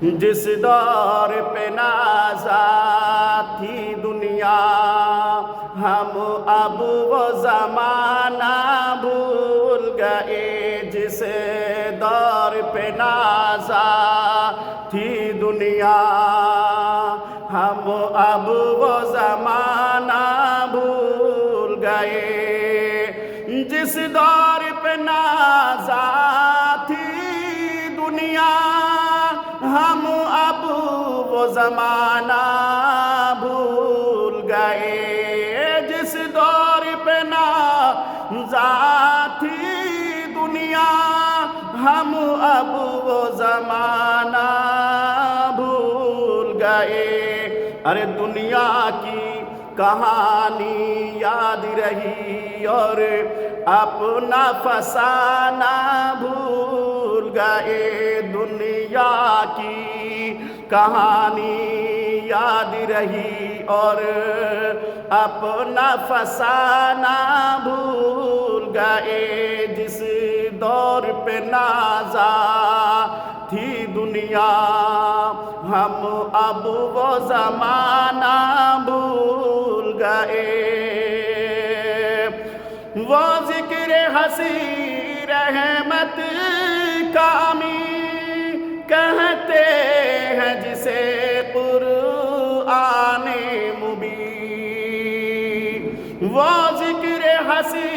جس دور پہ نازا تھی دنیا، ہم اب وہ زمانہ بھول گئے۔ جس دور پہ نازا تھی دنیا، ہم اب وہ زمانہ بھول گئے۔ جس دور پہ نازا تھی دنیا، ہم اب وہ زمانہ بھول گئے۔ جس دور پہ نازا تھی دنیا، ہم اب وہ زمانہ بھول گئے۔ ارے دنیا کی کہانی یاد رہی اور اپنا فسانہ بھول گئے۔ دنیا کی کہانی یاد رہی اور اپنا فسانہ بھول گئے۔ جس دور پہ نازا تھی دنیا، ہم اب وہ زمانہ بھول گئے۔ وہ ذکر ہنسی رحمت کا امی کہتے ہیں جسے قرآن مبین۔ وہ ذکر ہنسی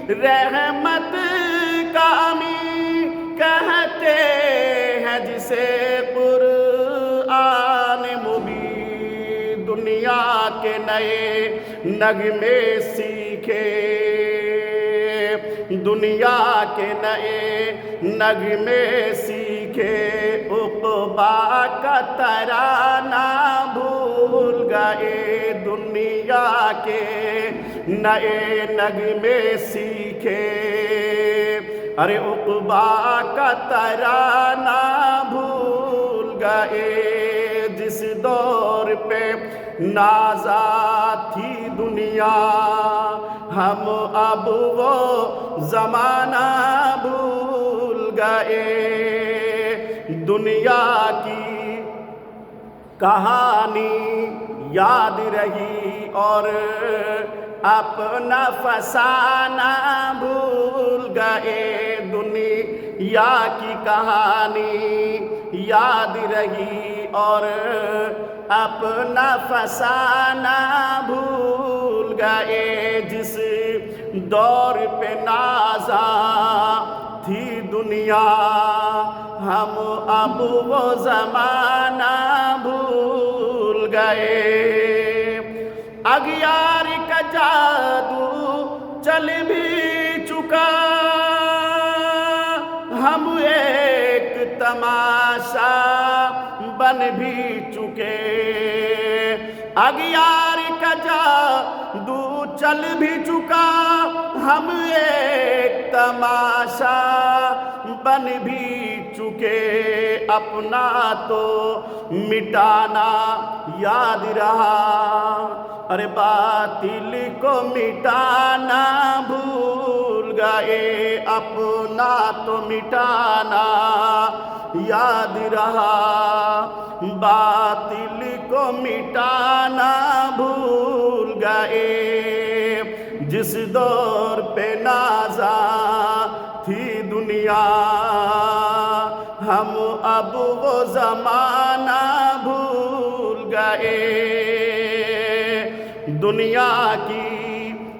رحمت کا امی کہتے ہیں جسے قرآن مبین۔ دنیا کے نئے نغمے سیکھے، دنیا کے نئے نغمے سیکھے، عقبیٰ کا ترانہ بھول گئے۔ دنیا کے نئے نغمے سیکھے، ارے عقبیٰ کا ترانہ بھول گئے۔ جس دور پہ نازا تھی دنیا، ہم اب وہ زمانہ بھول گئے۔ دنیا کی کہانی یاد رہی اور اپنا فسانہ بھول گئے۔ دنیا کی کہانی یاد رہی اور اپنا فسانہ بھول گئے۔ جس دور پہ نازا تھی دنیا، ہم اب وہ زمانہ بھول گئے۔ اغیار کا جادو چل بھی چکا، ہم ایک تماشا بن بھی چکے۔ اغیار کا جادو چل بھی چکا، ہم ایک تماشا بن بھی چکے۔ اپنا تو مٹانا یاد رہا، ارے باطل کو مٹانا بھول گئے۔ اپنا تو مٹانا یاد رہا، باطل کو مٹانا بھول گئے۔ جس دور پہ نازا تھی دنیا، ہم اب وہ زمانہ بھول گئے۔ دنیا کی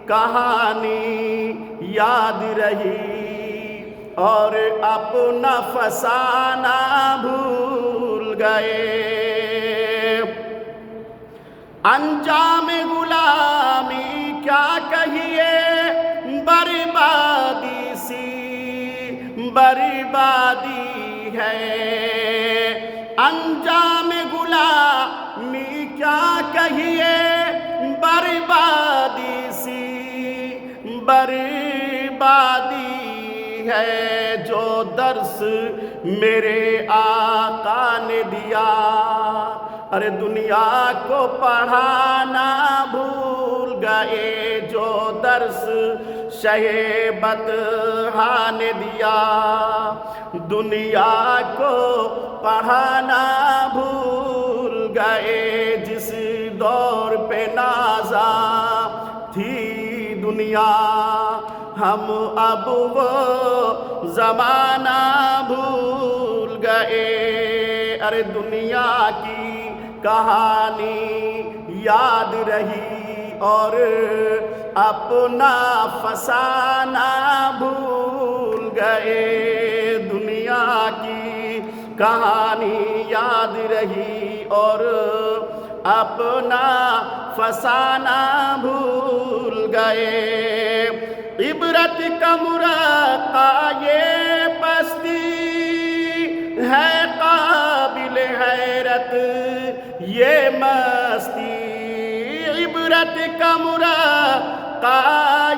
کہانی یاد رہی اور اپنا فسانہ بھول گئے۔ انجام غلامی کیا کہیے، بربادی سی بربادی ہے۔ انجام غلامی کیا کہیے، بربادی سی بربادی ہے۔ جو درس میرے آقا نے دیا، ارے دنیا کو پڑھانا بھول گئے جو درس شہ بطحا نے دیا، دنیا کو پڑھانا بھول گئے جس دور پہ نازا تھی دنیا، ہم اب وہ زمانہ بھول گئے، ارے دنیا کی کہانی یاد رہی اور اپنا فسانہ بھول گئے، دنیا کی کہانی یاد رہی اور اپنا فسانہ بھول گئے، عبرت کا مرقع یہ پستی ہے، قابل حیرت یہ مستی، عبرت کا مرقع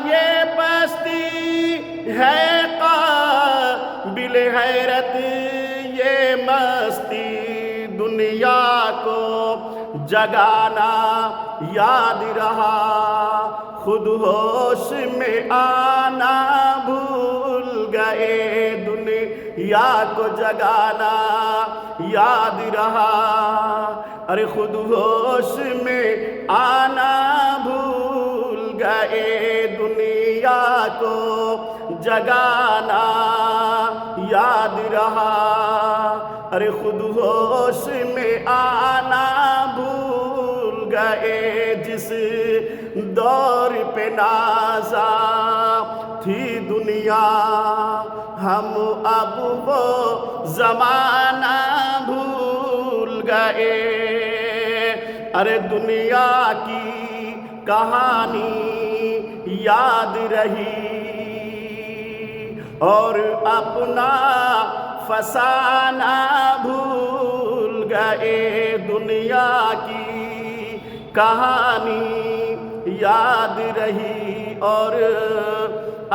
یہ پستی ہے، قابل حیرت یہ مستی، دنیا کو جگانا یاد رہا، خود ہوش میں آنا بھول گئے، دنیا کو جگانا یاد رہا، ارے خود ہوش میں آنا بھول گئے، دنیا کو جگانا یاد رہا، ارے خود ہوش میں آنا بھول گئے جس دور پہ نازا تھی دنیا، ہم اب وہ زمانہ بھول گئے، ارے دنیا کی کہانی یاد رہی اور اپنا فسانہ بھول گئے، دنیا کی کہانی یاد رہی اور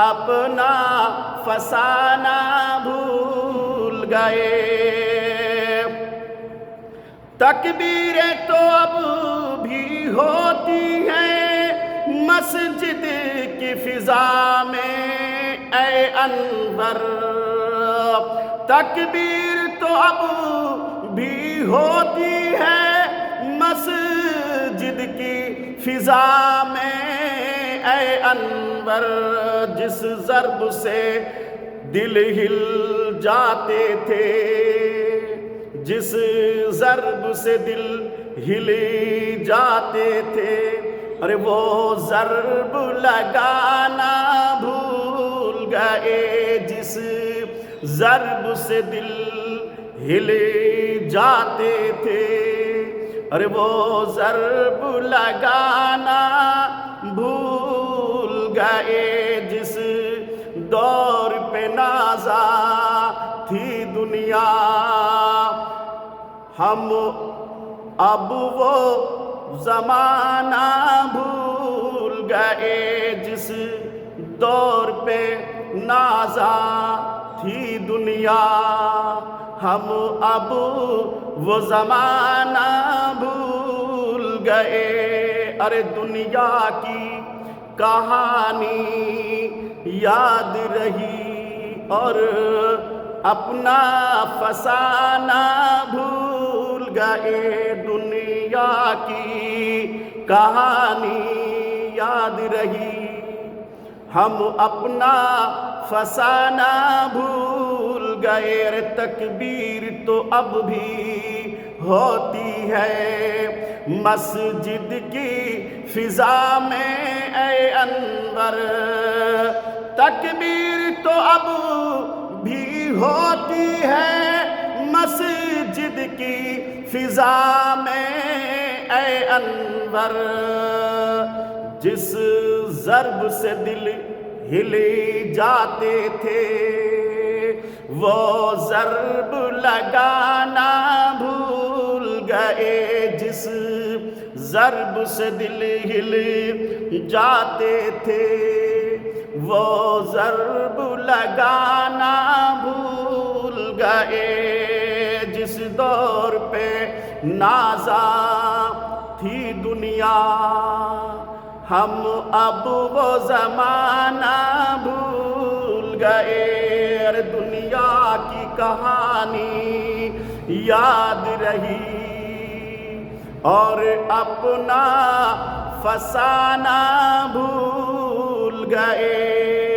اپنا فسانہ بھول گئے، تکبیریں تو اب بھی ہوتی ہیں مسجد کی فضا میں اے انور، تکبیر تو اب بھی ہوتی ہے مسجد کی فضا میں اے انور، جس ضرب سے دل ہل جاتے تھے، جس ضرب سے دل ہل جاتے تھے، ارے وہ ضرب لگانا بھول گئے، جس ضرب سے دل ہل جاتے تھے، ارے وہ ضرب لگانا بھول گئے جس دور پہ نازا تھی دنیا، ہم اب وہ زمانہ بھول گئے جس دور پہ نازا تھی دنیا، ہم اب وہ زمانہ بھول گئے، ارے دنیا کی کہانی یاد رہی اور اپنا فسانہ بھول گئے، دنیا کی کہانی یاد رہی، ہم اپنا فسانہ بھول گئے، ارے تکبیر تو اب بھی ہوتی ہے مسجد کی فضا میں اے انور، تکبیر تو اب بھی ہوتی ہے مسجد کی فضا میں اے انور، جس ضرب سے دل ہلی جاتے تھے وہ ضرب لگانا بھول گئے، جس ضرب سے دل ہل جاتے تھے وہ ضرب لگانا بھول گئے، جس جس دور پہ نازا تھی دنیا، ہم اب وہ زمانہ بھول گئے۔ اور دنیا کی کہانی یاد رہی اور اپنا فسانہ بھول گئے۔